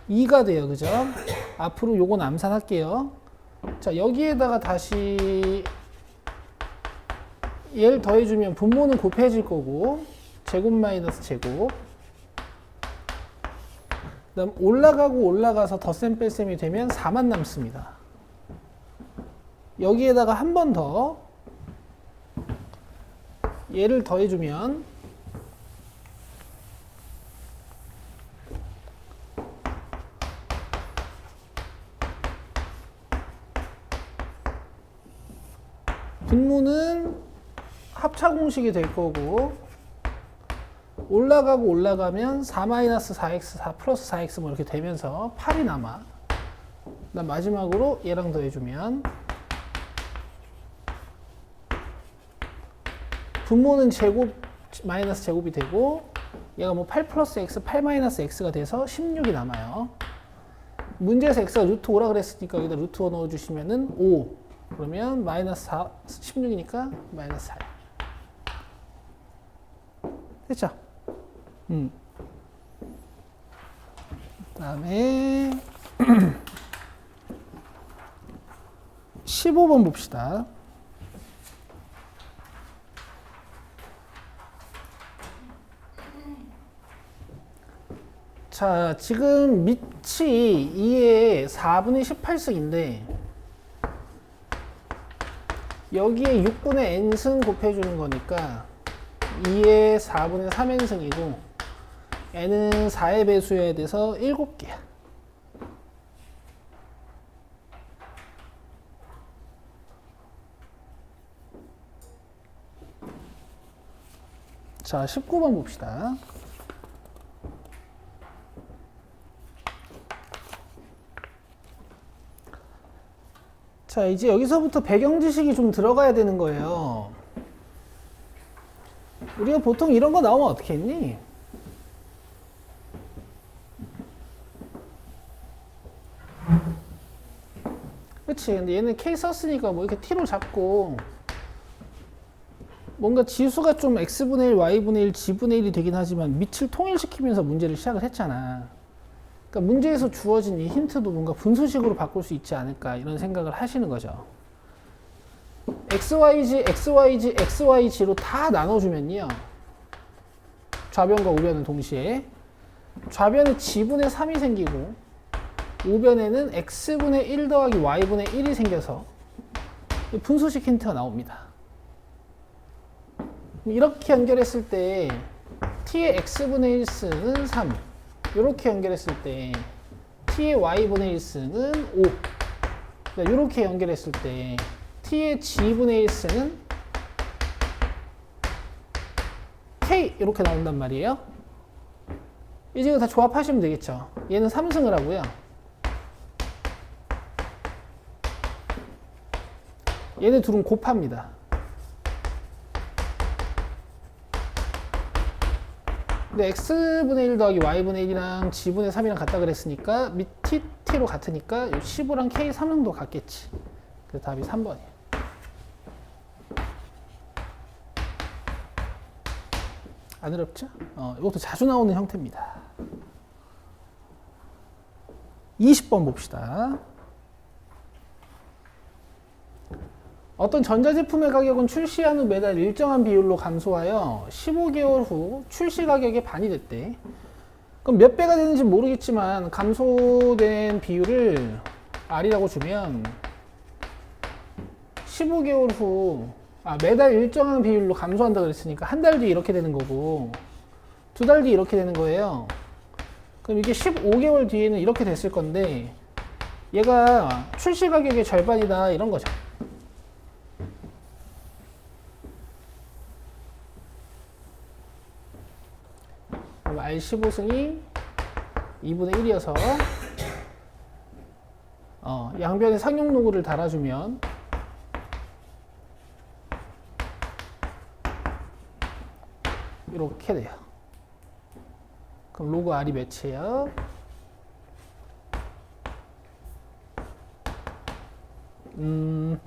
(2가) 돼요. 그죠? 앞으로 요건 암산할게요. 자, 여기에다가 다시 얘를 더해주면 분모는 곱해질 거고 제곱 마이너스 제곱 그다음 올라가고 올라가서 덧셈 뺄셈이 되면 4만 남습니다. 여기에다가 한 번 더 얘를 더해주면 분모는 합차 공식이 될 거고 올라가고 올라가면 4-4x, 4 플러스 4x 뭐 이렇게 되면서 8이 남아. 그다음 마지막으로 얘랑 더해주면 분모는 제곱 마이너스 제곱이 되고 얘가 뭐 8 플러스 x, 8 마이너스 x가 돼서 16이 남아요. 문제에서 x가 루트 5라 그랬으니까 여기다 루트 5 넣어주시면은 5. 그러면 마이너스 4, 16이니까 마이너스 4. 됐죠? 그다음에 15번 봅시다. 자, 지금 밑이 2의 4분의 18승인데 여기에 6분의 n승 곱해주는 거니까 2의 4분의 3n승이고 n은 4의 배수여야 돼서 7개야. 자, 19번 봅시다. 자, 이제 여기서부터 배경 지식이 좀 들어가야 되는 거예요. 우리가 보통 이런 거 나오면 어떻게 했니? 그치? 근데 얘는 K 썼으니까 뭐 이렇게 T로 잡고 뭔가 지수가 좀 X분의 1, Y분의 1, G분의 1이 되긴 하지만 밑을 통일시키면서 문제를 시작을 했잖아. 그러니까 문제에서 주어진 이 힌트도 뭔가 분수식으로 바꿀 수 있지 않을까 이런 생각을 하시는 거죠. XYG, XYG, XYG로 다 나눠주면요. 좌변과 우변은 동시에 좌변에 G분의 3이 생기고 우변에는 X분의 1 더하기 Y분의 1이 생겨서 분수식 힌트가 나옵니다. 이렇게 연결했을 때 T의 X분의 1승은 3 이렇게 연결했을 때 T의 Y분의 1승은 5 이렇게 연결했을 때 T의 G분의 1승은 K 이렇게 나온단 말이에요. 이제 이거 다 조합하시면 되겠죠. 얘는 3승을 하고요. 얘네 둘은 곱합니다. 근데 X분의 1 더하기 Y분의 1이랑 G분의 3이랑 같다 그랬으니까 밑 T로 같으니까 15랑 K 3승도 같겠지. 그래서 답이 3번이에요. 안 어렵죠? 이것도 자주 나오는 형태입니다. 20번 봅시다. 어떤 전자제품의 가격은 출시한 후 매달 일정한 비율로 감소하여 15개월 후 출시 가격의 반이 됐대. 그럼 몇 배가 되는지 모르겠지만 감소된 비율을 R이라고 주면 15개월 후 매달 일정한 비율로 감소한다 그랬으니까 한 달 뒤에 이렇게 되는 거고 두 달 뒤에 이렇게 되는 거예요. 그럼 이게 15개월 뒤에는 이렇게 됐을 건데 얘가 출시 가격의 절반이다 이런 거죠. 그럼 R15승이 2분의 1이어서 양변에 상용 로그를 달아주면 이렇게 돼요. 그럼 로그 R이 몇이에요? 음,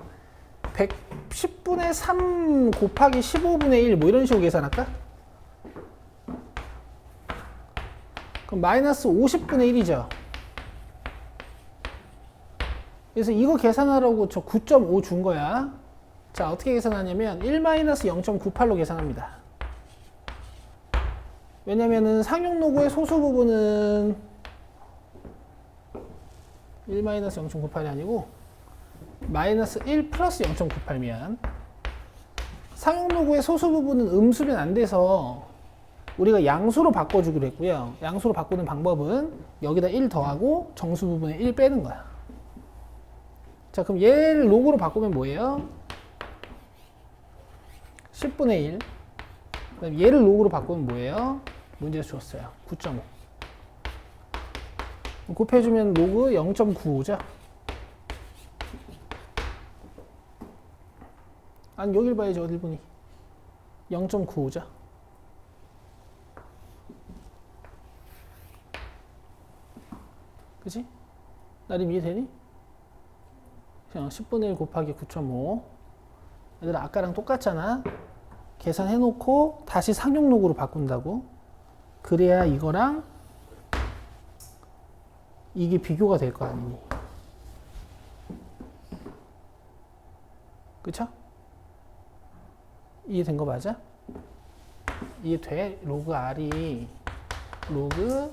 110분의 3 곱하기 15분의 1 뭐 이런 식으로 계산할까? 그럼 마이너스 50분의 1이죠. 그래서 이거 계산하라고 저 9.5 준 거야. 자, 어떻게 계산하냐면 1-0.98로 계산합니다. 왜냐면은 상용 로그의 소수 부분은 1 마이너스 0.98이 아니고 마이너스 1 플러스 0.98 미안. 상용로그의 소수 부분은 음수면 안 돼서 우리가 양수로 바꿔주기로 했고요. 양수로 바꾸는 방법은 여기다 1 더하고 정수 부분에 1 빼는 거야. 자, 그럼 얘를 로그로 바꾸면 뭐예요? 10분의 1. 그다음 얘를 로그로 바꾸면 뭐예요? 문제에서 줬어요. 9.5. 곱해주면 로그 0.95죠? 아니, 여길 봐야지, 어딜 보니. 0.95죠? 그치? 나름 이해되니? 10분의 1 곱하기 9.5. 얘들아, 아까랑 똑같잖아? 계산해놓고 다시 상용로그로 바꾼다고. 그래야 이거랑 이게 비교가 될 거 아니니. 그쵸? 이해된 거 맞아? 이해돼? 로그 R이 로그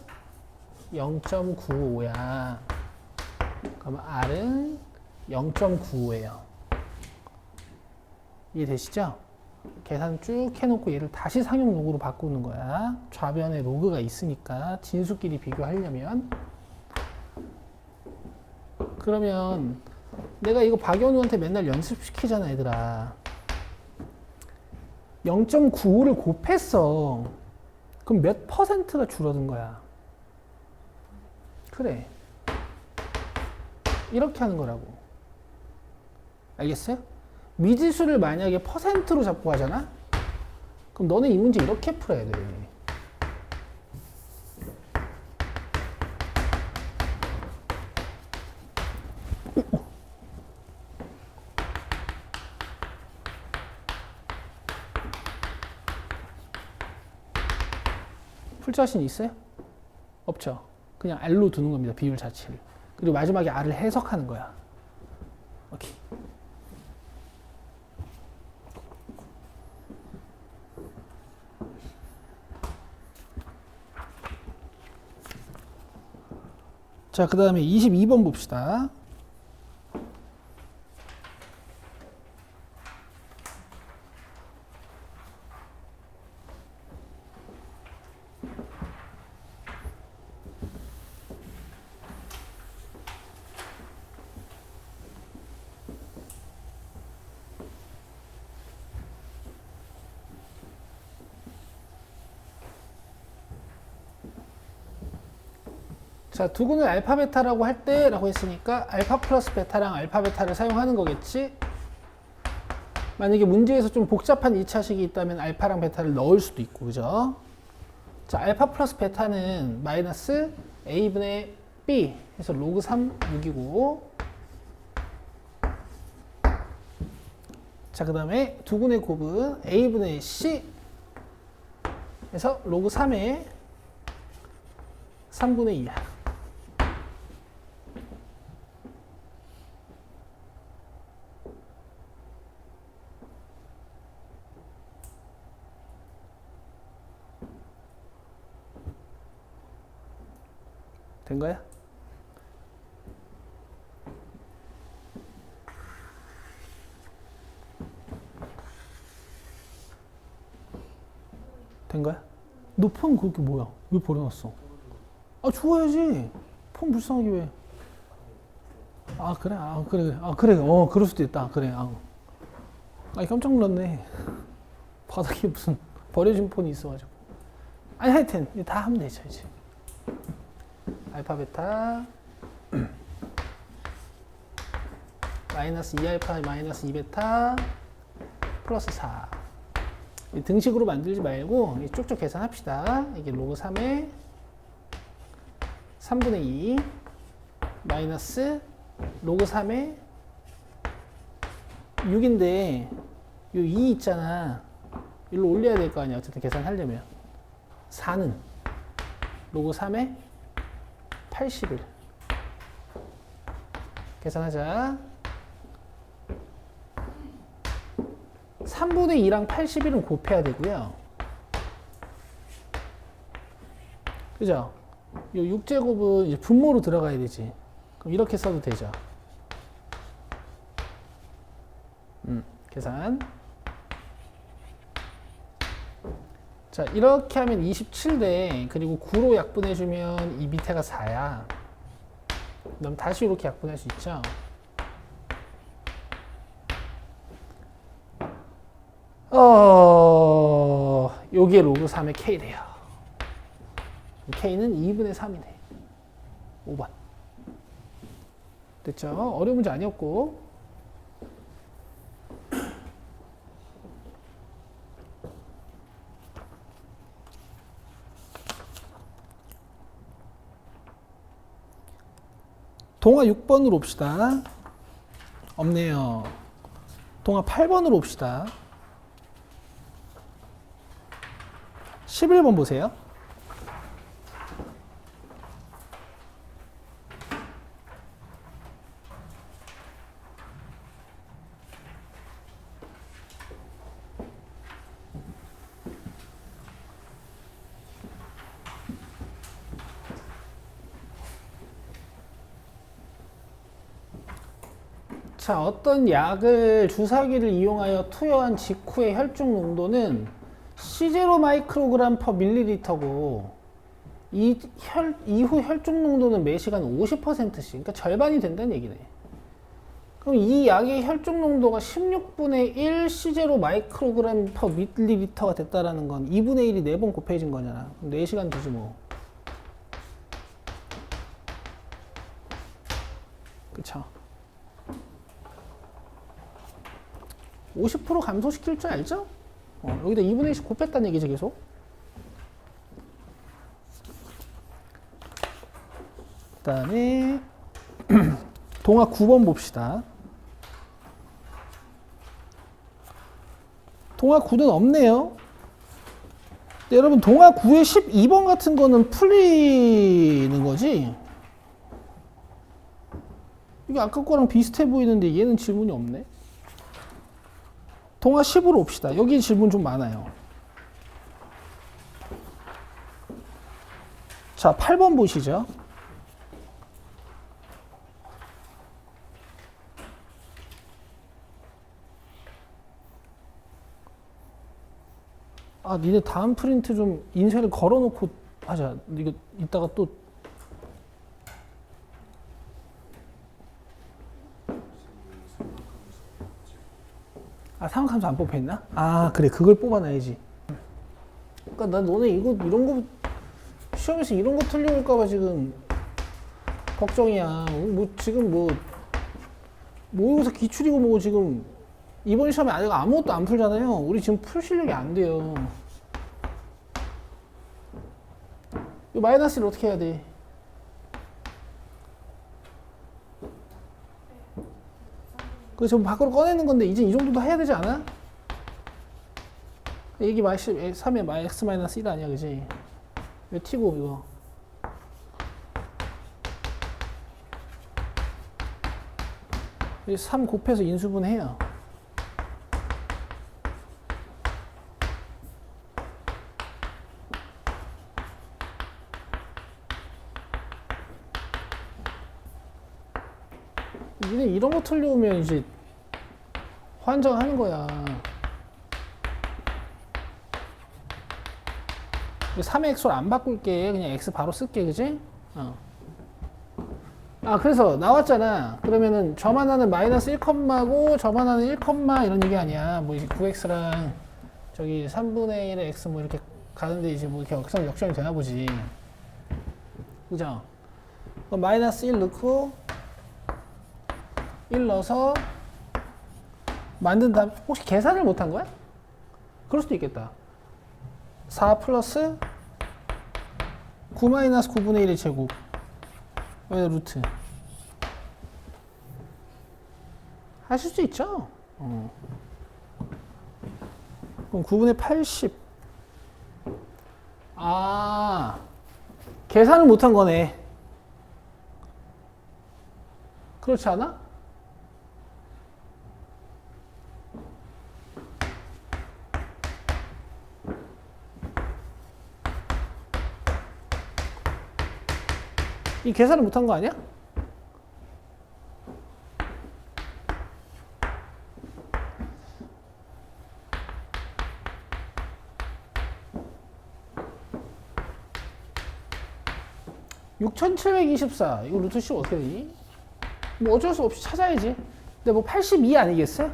0.95야. 그러면 R은 0.95예요. 이해되시죠? 계산 쭉 해놓고 얘를 다시 상용 로그로 바꾸는 거야. 좌변에 로그가 있으니까 진수끼리 비교하려면. 그러면 내가 이거 박연우한테 맨날 연습시키잖아, 얘들아. 0.95를 곱했어. 그럼 몇 퍼센트가 줄어든 거야? 그래. 이렇게 하는 거라고. 알겠어요? 미지수를 만약에 퍼센트로 잡고 하잖아? 그럼 너는 이 문제 이렇게 풀어야 돼. 풀 자신 있어요? 없죠? 그냥 R로 두는 겁니다. 비율 자체를. 그리고 마지막에 R을 해석하는 거야. 오케이. 자, 그 다음에 22번 봅시다. 자, 두근을 알파 베타라고 할 때라고 했으니까 알파 플러스 베타랑 알파 베타를 사용하는 거겠지? 만약에 문제에서 좀 복잡한 2차식이 있다면 알파랑 베타를 넣을 수도 있고, 그죠? 자, 알파 플러스 베타는 마이너스 a분의 b 해서 로그 3, 6이고, 자, 그 다음에 두근의 곱은 a분의 c 해서 로그 3의 3분의 2야. 된 거야? 된 거야? 너 폰 그렇게 뭐야? 왜 버려놨어? 아, 주워야지. 폰 불쌍하게 왜? 아, 그래? 아, 그래. 아, 그래. 그럴 수도 있다. 그래. 아, 깜짝 놀랐네. 바닥에 무슨 버려진 폰이 있어가지고. 아니, 하여튼, 다 하면 되죠, 이제. 알파 베타 마이너스 2알파 마이너스 2베타 플러스 4. 등식으로 만들지 말고 쭉쭉 계산합시다. 이게 로그 3의 3분의 2 마이너스 로그 3의 6인데 요 2 있잖아. 일로 올려야 될 거 아니야. 어쨌든 계산하려면 4는 로그 3의 81 계산하자. 3분의 2랑 81은 곱해야 되고요. 그죠? 이 6제곱은 이제 분모로 들어가야 되지. 그럼 그럼 이렇게 써도 되죠. 계산. 자, 이렇게 하면 27대, 그리고 9로 약분해주면 이 밑에가 4야. 그럼 다시 이렇게 약분할 수 있죠. 요게 로그 3의 K래요. K는 2분의 3이네. 5번. 됐죠? 어려운 문제 아니었고. 동화 6번으로 옵시다. 없네요. 동화 8번으로 옵시다. 11번 보세요. 자, 어떤 약을 주사기를 이용하여 투여한 직후의 혈중 농도는 C0 마이크로그램 퍼 밀리리터고 이후 혈중 농도는 매시간 50%씩, 그러니까 절반이 된다는 얘기네. 그럼 이 약의 혈중 농도가 16분의 1 C0 마이크로그램 퍼 밀리리터가 됐다라는 건 2분의 1이 4번 곱해진 거잖아. 그럼 4시간 되지 뭐. 그쵸? 50% 감소시킬 줄 알죠? 여기다 2분의 1씩 곱했다는 얘기죠, 계속. 그 다음에 동화 9번 봅시다. 동화 9는 없네요. 근데 여러분, 동화 9의 12번 같은 거는 풀리는 거지? 이게 아까 거랑 비슷해 보이는데 얘는 질문이 없네. 동화 10으로 옵시다. 여기 질문 좀 많아요. 자, 8번 보시죠. 아, 니네 다음 프린트 좀 인쇄를 걸어놓고 하자. 이거 이따가 또 삼각함수 안 뽑혀있나? 아, 그래, 그걸 뽑아놔야지. 그러니까 난 너네 이런 거 시험에서 이런 거 틀려올까봐 지금 걱정이야. 뭐 지금 뭐 모의고사 기출이고 뭐고 지금 이번 시험에 아직 아무것도 안 풀잖아요. 우리 지금 풀 실력이 안 돼요. 이 마이너스를 어떻게 해야 돼? 그래서 좀 밖으로 꺼내는 건데 이제 이 정도도 해야 되지 않아? 이게 3의 x 마이너스 1 아니야, 그지? 왜 t고 이거? 이 3 곱해서 인수분해요. 니네 이런 거 틀려오면 이제 환장하는 거야. 3의 x로 안 바꿀게. 그냥 x 바로 쓸게, 그지? 아, 그래서 나왔잖아. 그러면은 저만 하는 마이너스 1컴마고 저만 하는 1컴마 이런 얘기 아니야. 뭐 이제 9x랑 저기 3분의 1의 x 뭐 이렇게 가는데 이제 뭐 이렇게 역전이 되나 보지. 그죠? 그럼 마이너스 1 넣고 1 넣어서 만든 다음, 혹시 계산을 못한 거야? 그럴 수도 있겠다. 4 플러스 9 마이너스 9분의 1의 제곱 루트 하실 수 있죠? 그럼 9분의 80. 아, 계산을 못한 거네. 그렇지 않아? 이 계산을 못한 거 아니야? 6724 이거 루트 10 어떻게 되니? 뭐 어쩔 수 없이 찾아야지. 근데 뭐 82 아니겠어?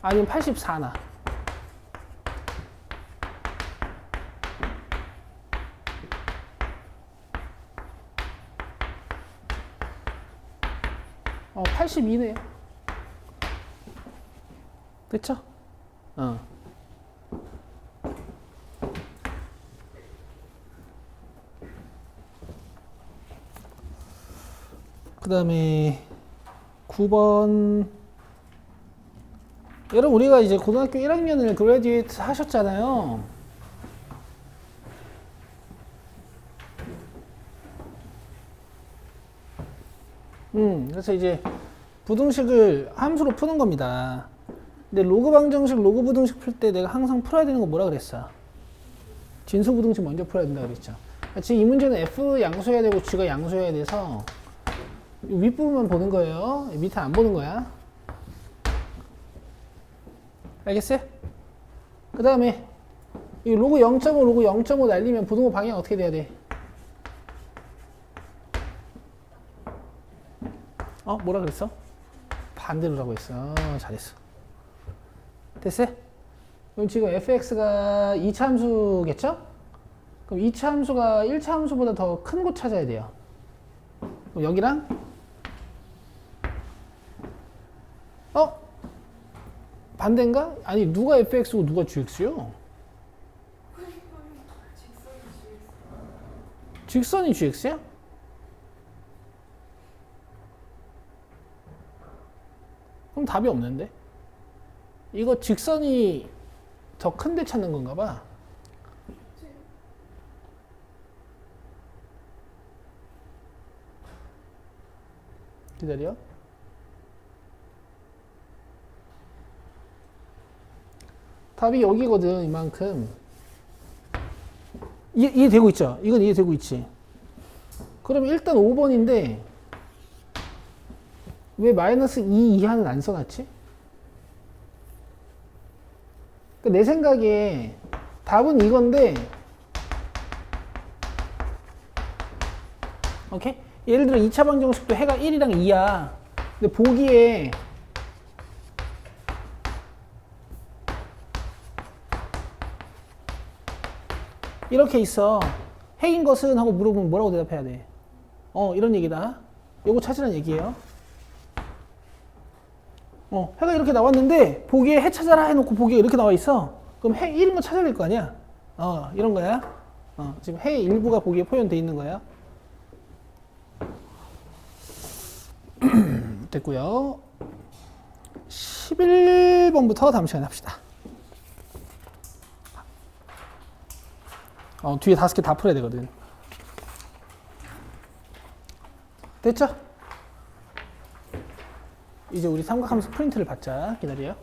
아니면 84나. 어, 82네요. 됐죠? 어. 그 다음에 9번. 여러분, 우리가 이제 고등학교 1학년을 그레듀에이트 하셨잖아요. 그래서 이제 부등식을 함수로 푸는 겁니다. 근데 로그 방정식, 로그 부등식 풀 때 내가 항상 풀어야 되는 거 뭐라 그랬어? 진수 부등식 먼저 풀어야 된다 그랬죠. 지금 이 문제는 F 양수해야 되고 G가 양수해야 돼서 윗부분만 보는 거예요. 밑에 안 보는 거야. 알겠어요? 그 다음에 이 로그 0.5, 로그 0.5 날리면 부등호 방향 어떻게 돼야 돼? 뭐라 그랬어? 반대로라고 했어. 잘했어. 됐어요? 그럼 지금 fx가 2차 함수겠죠? 그럼 2차 함수가 1차 함수보다 더 큰 곳 찾아야 돼요. 그럼 여기랑 반대인가? 아니 누가 fx고 누가 gx요? 직선이 gx야? 그럼 답이 없는데? 이거 직선이 더 큰 데 찾는 건가 봐. 기다려. 답이 여기거든, 이만큼. 이해되고 있죠? 이건 이해되고 있지? 그럼 일단 5번인데 왜 마이너스 2 이하는 안 써놨지? 내 생각에 답은 이건데, 오케이? 예를 들어 2차 방정식도 해가 1이랑 2야. 근데 보기에 이렇게 있어. 해인 것은 하고 물어보면 뭐라고 대답해야 돼? 이런 얘기다. 요거 찾으란 얘기예요. 해가 이렇게 나왔는데 보기에 해 찾아라 해놓고 보기에 이렇게 나와 있어. 그럼 해 1인 거 찾아야 될 거 아니야? 이런 거야. 지금 해 일부가 보기에 표현되어 있는 거야. 됐고요. 11번부터 다음 시간에 합시다. 뒤에 5개 다 풀어야 되거든. 됐죠? 이제 우리 삼각함수 프린트를 받자. 기다려요.